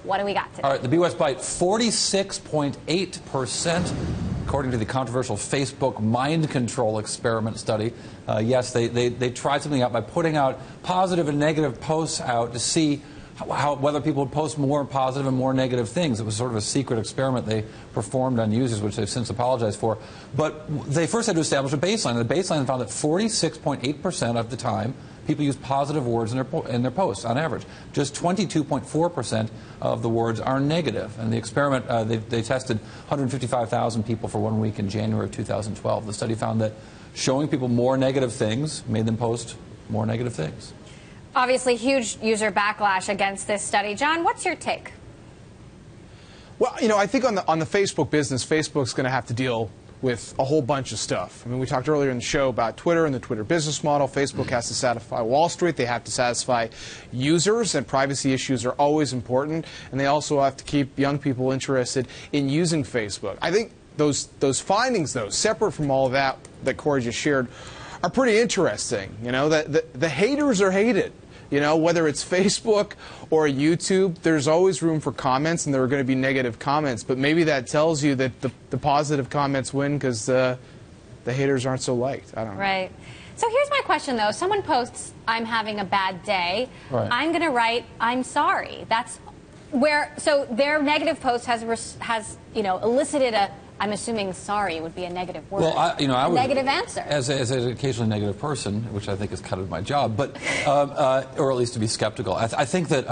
What do we got today? All right, the BOS bite, 46.8%, according to the controversial Facebook mind control experiment study. Yes, they tried something out by putting out positive and negative posts out to see whether people would post more positive and more negative things. It was sort of a secret experiment they performed on users, which they've since apologized for. But they first had to establish a baseline. And the baseline found that 46.8% of the time, people use positive words in their posts on average. Just 22.4% of the words are negative. And the experiment, they tested 155,000 people for 1 week in January of 2012. The study found that showing people more negative things made them post more negative things. Obviously, huge user backlash against this study. John, what's your take? Well, you know, I think on the Facebook business, Facebook's going to have to deal with a whole bunch of stuff. I mean, we talked earlier in the show about Twitter and the Twitter business model. Facebook has to satisfy Wall Street. They have to satisfy users, and privacy issues are always important. And they also have to keep young people interested in using Facebook. I think those findings, though, separate from all of that Corey just shared, are pretty interesting. You know, the haters are hated. You know, whether it's Facebook or YouTube, there's always room for comments, and there are going to be negative comments. But maybe that tells you that the positive comments win because the haters aren't so liked. I don't know. Right. So here's my question, though. Someone posts, "I'm having a bad day." Right. I'm going to write, "I'm sorry." That's where. So their negative post has elicited a. I'm assuming sorry would be a negative word. Well, I would, negative answer. As an occasionally negative person, which I think is kind of my job, but or at least to be skeptical. I think that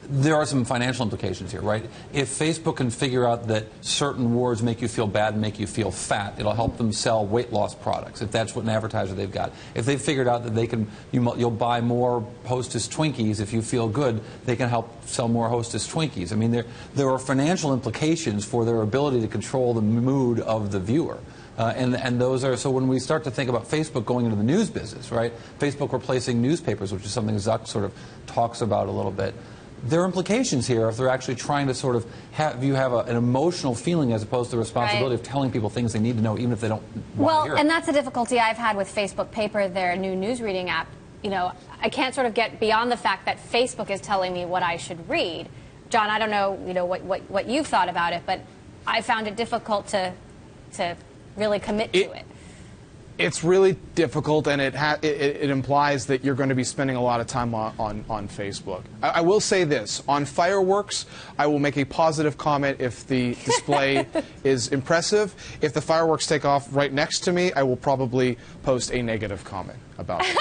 there are some financial implications here, right? If Facebook can figure out that certain words make you feel bad and make you feel fat, it'll help them sell weight loss products, if that's what an advertiser they've got. If they've figured out that you'll buy more Hostess Twinkies if you feel good, they can help sell more Hostess Twinkies. I mean, there are financial implications for their ability to control the mood of the viewer. And those are, so when we start to think about Facebook going into the news business, right? Facebook replacing newspapers, which is something Zuck sort of talks about a little bit. There are implications here if they're actually trying to sort of have an emotional feeling as opposed to the responsibility of telling people things they need to know, even if they don't want to hear it. And that's a difficulty I've had with Facebook Paper, their new news reading app. You know, I can't sort of get beyond the fact that Facebook is telling me what I should read. John, I don't know, what you've thought about it, but I found it difficult to really commit to it. It's really difficult, and it implies that you're going to be spending a lot of time on Facebook. I will say this. On fireworks, I will make a positive comment if the display is impressive. If the fireworks take off right next to me, I will probably post a negative comment about it.